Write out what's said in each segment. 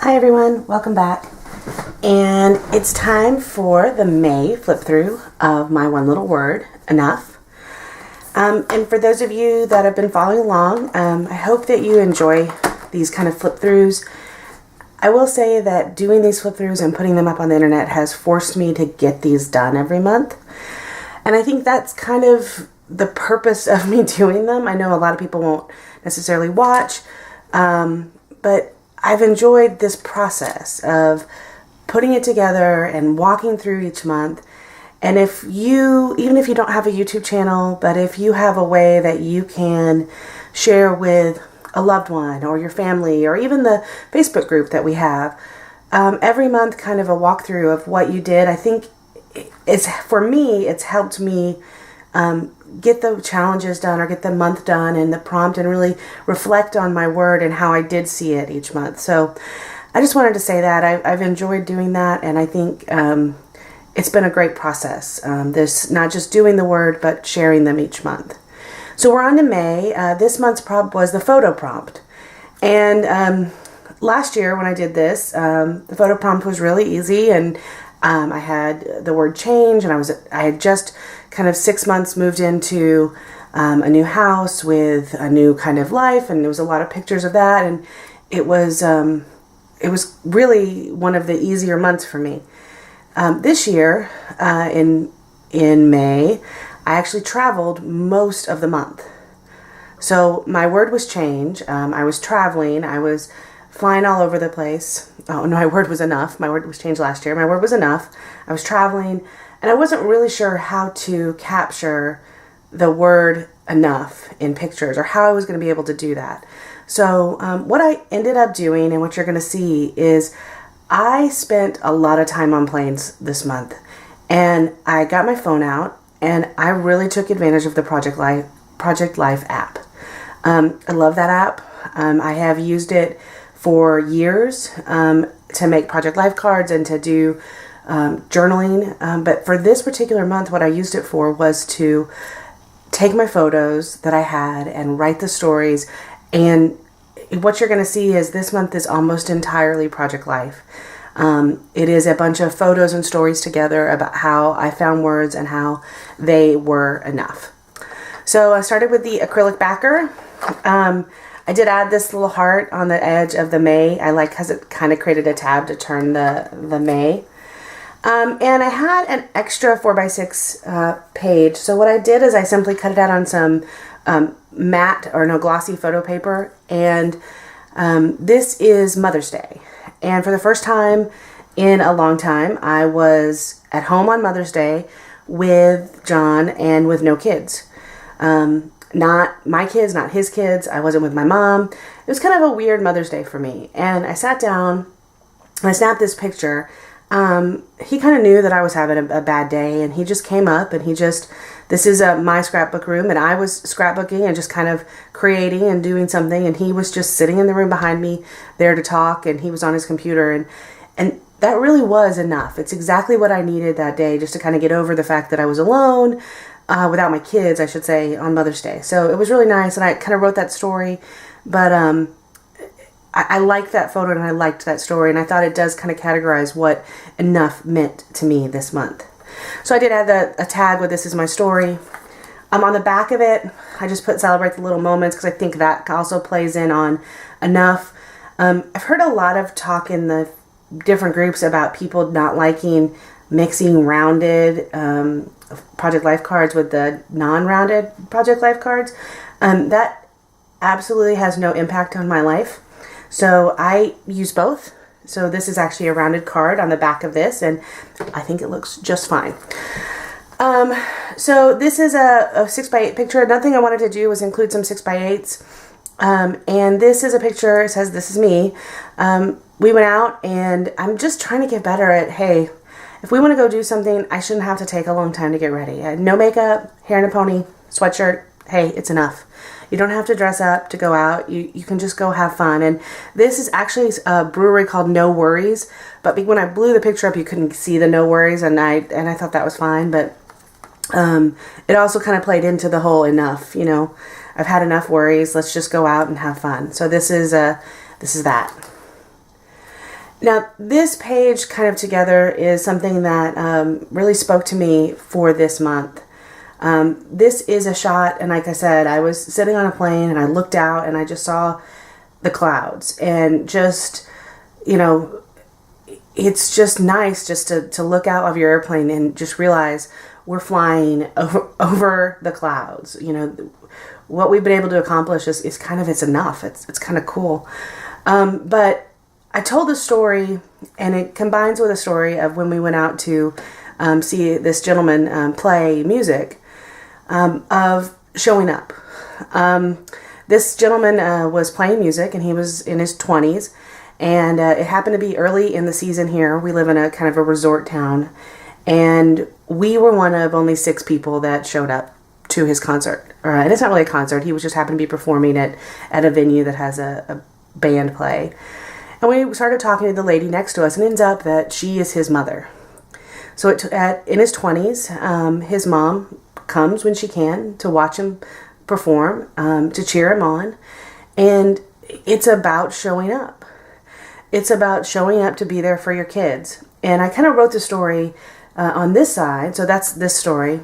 Hi everyone, welcome back. And it's time for the May flip through of my one little word, enough. And for those of you that have been following along, I hope that you enjoy these kind of flip throughs. I will say that doing these flip throughs and putting them up on the internet has forced me to get these done every month. And I think that's kind of the purpose of me doing them. I know a lot of people won't necessarily watch, but I've enjoyed this process of putting it together and walking through each month. And even if you don't have a YouTube channel, but if you have a way that you can share with a loved one or your family or even the Facebook group that we have, every month kind of a walkthrough of what you did, I think for me, it's helped me get the challenges done or get the month done and the prompt and really reflect on my word and how I did see it each month. So I just wanted to say that I've enjoyed doing that, and I think it's been a great process. This not just doing the word, but sharing them each month. So we're on to May. This month's prompt was the photo prompt. And last year when I did this, the photo prompt was really easy, and I had the word change, and I had just kind of 6 months moved into a new house with a new kind of life, and there was a lot of pictures of that, and it was really one of the easier months for me. This year, in May, I actually traveled most of the month. So my word was change. I was traveling. I was flying all over the place. Oh, no, my word was enough. My word was changed last year. My word was enough. I was traveling, and I wasn't really sure how to capture the word enough in pictures or how I was going to be able to do that. So what I ended up doing and what you're going to see is I spent a lot of time on planes this month, and I got my phone out and I really took advantage of the Project Life app. I love that app. I have used it for years to make Project Life cards and to do journaling. But for this particular month, what I used it for was to take my photos that I had and write the stories. And what you're going to see is this month is almost entirely Project Life. It is a bunch of photos and stories together about how I found words and how they were enough. So I started with the acrylic backer. I did add this little heart on the edge of the May. I like because it kind of created a tab to turn the May. And I had an extra 4x6 page. So what I did is I simply cut it out on some glossy photo paper. And this is Mother's Day. And for the first time in a long time, I was at home on Mother's Day with John and with no kids. Not my kids, not his kids. I wasn't with my mom. It was kind of a weird Mother's Day for me. And I sat down and I snapped this picture. He kind of knew that I was having a bad day, and he just came up and this is my scrapbook room, and I was scrapbooking and just kind of creating and doing something, and he was just sitting in the room behind me there to talk, and he was on his computer, and that really was enough. It's exactly what I needed that day, just to kind of get over the fact that I was alone, without my kids, I should say, on Mother's Day. So it was really nice, and I kind of wrote that story, but I liked that photo and I liked that story, and I thought it does kind of categorize what enough meant to me this month. So I did add a tag with "This is my story." On the back of it, I just put "Celebrate the little moments" because I think that also plays in on enough. I've heard a lot of talk in the different groups about people not liking mixing rounded Project Life cards with the non-rounded Project Life cards. That absolutely has no impact on my life. So I use both. So this is actually a rounded card on the back of this, and I think it looks just fine. So this is a 6x8 picture. Another thing I wanted to do was include some 6x8s. And this is a picture. It says, "This is me." We went out, and I'm just trying to get better at, hey, if we want to go do something, I shouldn't have to take a long time to get ready. I had no makeup, hair in a pony, sweatshirt. Hey, it's enough. You don't have to dress up to go out. You can just go have fun. And this is actually a brewery called No Worries. But when I blew the picture up, you couldn't see the No Worries, and I thought that was fine. But it also kind of played into the whole enough. I've had enough worries. Let's just go out and have fun. So this is that. Now, this page kind of together is something that really spoke to me for this month. This is a shot, and like I said, I was sitting on a plane and I looked out and I just saw the clouds, and just, you know, it's just nice just to look out of your airplane and just realize we're flying over the clouds. You know, what we've been able to accomplish is kind of, it's enough. It's kind of cool. But I told the story, and it combines with a story of when we went out to see this gentleman play music, of showing up. This gentleman was playing music, and he was in his 20s, and it happened to be early in the season here. We live in a kind of a resort town, and we were one of only 6 people that showed up to his concert. And it's not really a concert. He was just happened to be performing at a venue that has a band play. And we started talking to the lady next to us, and it ends up that she is his mother. So in his 20s, his mom comes when she can to watch him perform, to cheer him on. And it's about showing up. It's about showing up to be there for your kids. And I kind of wrote the story on this side. So that's this story.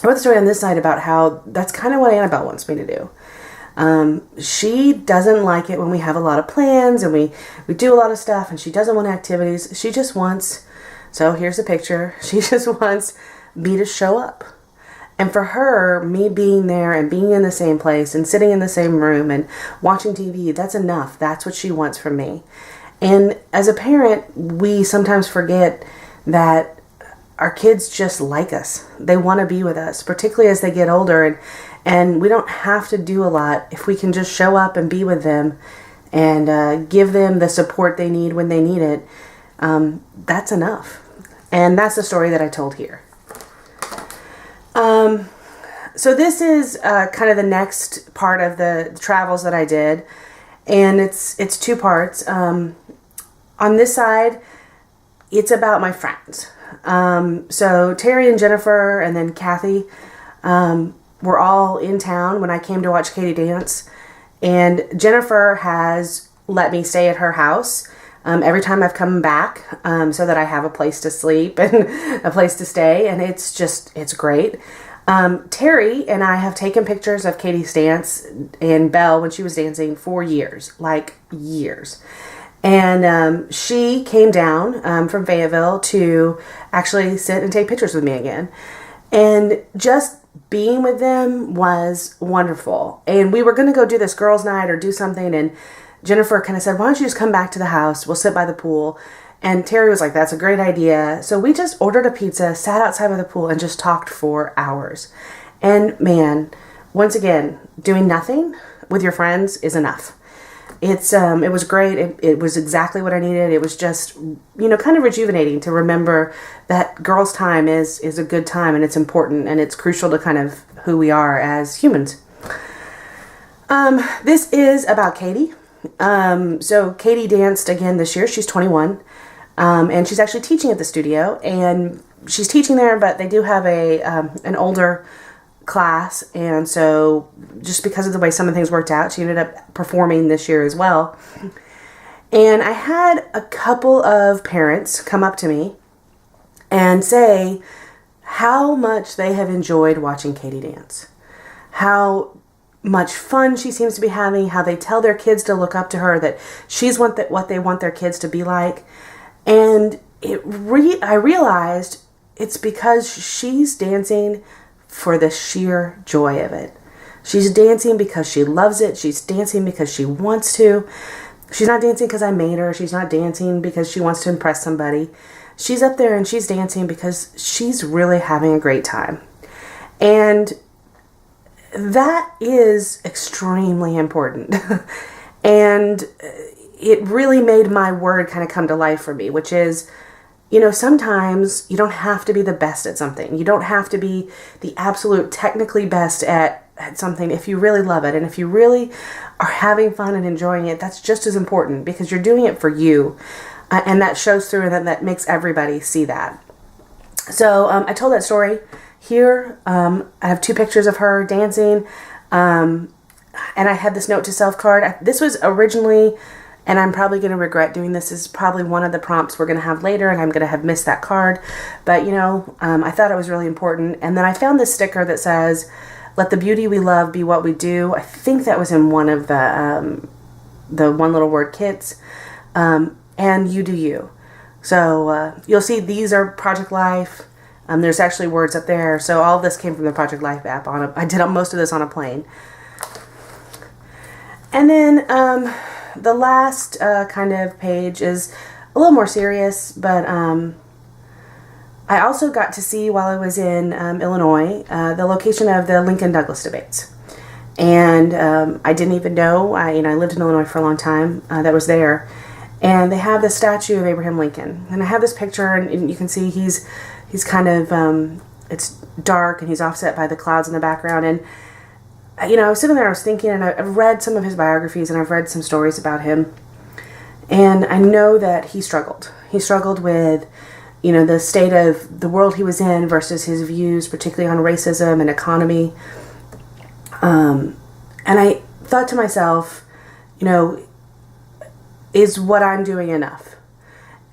I wrote the story on this side about how that's kind of what Annabelle wants me to do. She doesn't like it when we have a lot of plans and we do a lot of stuff, and she doesn't want activities. She just wants, so here's a picture. She just wants me to show up. And for her, me being there and being in the same place and sitting in the same room and watching TV, that's enough. That's what she wants from me. And as a parent, we sometimes forget that our kids just like us. They want to be with us, particularly as they get older. And we don't have to do a lot if we can just show up and be with them and give them the support they need when they need it. That's enough. And that's the story that I told here. So this is kind of the next part of the travels that I did, and it's 2 parts. On this side, it's about my friends. So Terry and Jennifer and then Kathy were all in town when I came to watch Katie dance, and Jennifer has let me stay at her house every time I've come back, so that I have a place to sleep and a place to stay, and it's great. Terry and I have taken pictures of Katie's dance and Belle when she was dancing for years, like years. And she came down from Fayetteville to actually sit and take pictures with me again. And just being with them was wonderful. And we were going to go do this girls' night or do something, and Jennifer kind of said, why don't you just come back to the house? We'll sit by the pool. And Terry was like, that's a great idea. So we just ordered a pizza, sat outside by the pool, and just talked for hours. And man, once again, doing nothing with your friends is enough. It was great. It was exactly what I needed. It was just, kind of rejuvenating to remember that girls' time is a good time, and it's important, and it's crucial to kind of who we are as humans. This is about Katie. So Katie danced again this year. She's 21. And she's actually teaching at the studio, and she's teaching there, but they do have an older class, and so just because of the way some of the things worked out, she ended up performing this year as well. And I had a couple of parents come up to me and say how much they have enjoyed watching Katie dance, how much fun she seems to be having, how they tell their kids to look up to her, that she's what they want their kids to be like. And I realized it's because she's dancing for the sheer joy of it. She's dancing because she loves it. She's dancing because she wants to. She's not dancing because I made her. She's not dancing because she wants to impress somebody. She's up there and she's dancing because she's really having a great time. And that is extremely important. And it really made my word kind of come to life for me, which is, sometimes you don't have to be the best at something. You don't have to be the absolute technically best at something if you really love it. And if you really are having fun and enjoying it, that's just as important, because you're doing it for you. And that shows through, and that makes everybody see that. So I told that story here. I have 2 pictures of her dancing. And I had this note to self card. This was originally And I'm probably going to regret doing this. This is probably one of the prompts we're going to have later, and I'm going to have missed that card. But, I thought it was really important. And then I found this sticker that says, "Let the beauty we love be what we do." I think that was in one of the one little word kits. And you do you. So you'll see these are Project Life. There's actually words up there. So all of this came from the Project Life app. I did most of this on a plane. And then the last kind of page is a little more serious, but I also got to see while I was in Illinois the location of the Lincoln-Douglas debates. And I didn't even know, I lived in Illinois for a long time, that was there. And they have the statue of Abraham Lincoln. And I have this picture, and you can see he's kind of, it's dark, and he's offset by the clouds in the background. And I was sitting there, I was thinking, and I've read some of his biographies, and I've read some stories about him. And I know that he struggled. He struggled with, the state of the world he was in versus his views, particularly on racism and economy. And I thought to myself, is what I'm doing enough?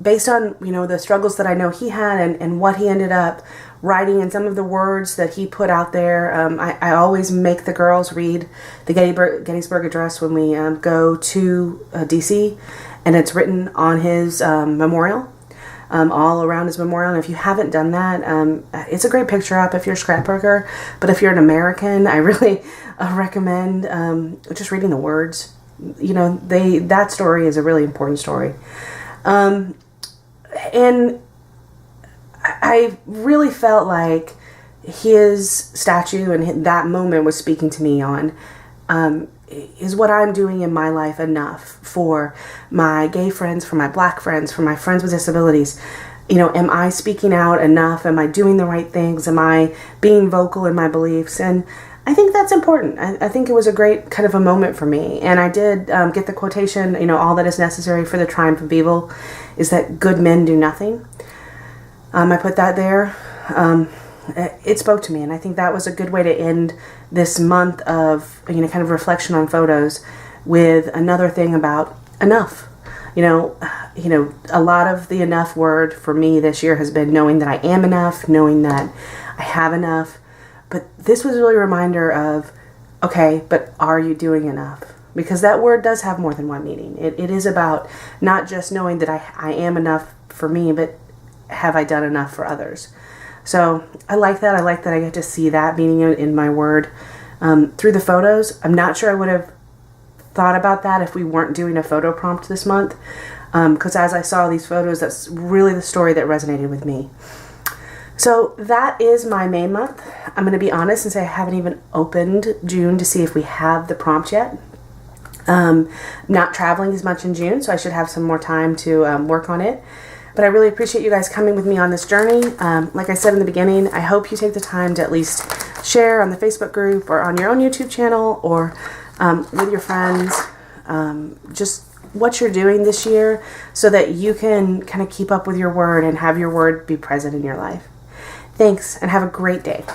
Based on, the struggles that I know he had and what he ended up writing and some of the words that he put out there. I always make the girls read the Gettysburg Address when we go to D.C., and it's written on his memorial, all around his memorial. And if you haven't done that, it's a great picture up if you're a scrapbooker. But if you're an American, I really recommend just reading the words. That story is a really important story. And I really felt like his statue and that moment was speaking to me on, is what I'm doing in my life enough for my gay friends, for my black friends, for my friends with disabilities? Am I speaking out enough? Am I doing the right things? Am I being vocal in my beliefs? And I think that's important. I think it was a great kind of a moment for me. And I did get the quotation, all that is necessary for the triumph of evil is that good men do nothing. I put that there. It spoke to me, and I think that was a good way to end this month of, kind of reflection on photos with another thing about enough. A lot of the enough word for me this year has been knowing that I am enough, knowing that I have enough. But this was really a reminder of, okay, but are you doing enough? Because that word does have more than one meaning. It is about not just knowing that I am enough for me, but have I done enough for others? So I like that. I like that I get to see that meaning in my word through the photos. I'm not sure I would have thought about that if we weren't doing a photo prompt this month. Because as I saw these photos, that's really the story that resonated with me. So that is my May month. I'm going to be honest and say I haven't even opened June to see if we have the prompt yet. Not traveling as much in June, so I should have some more time to work on it. But I really appreciate you guys coming with me on this journey. Like I said in the beginning, I hope you take the time to at least share on the Facebook group or on your own YouTube channel or with your friends, just what you're doing this year so that you can kind of keep up with your word and have your word be present in your life. Thanks, and have a great day.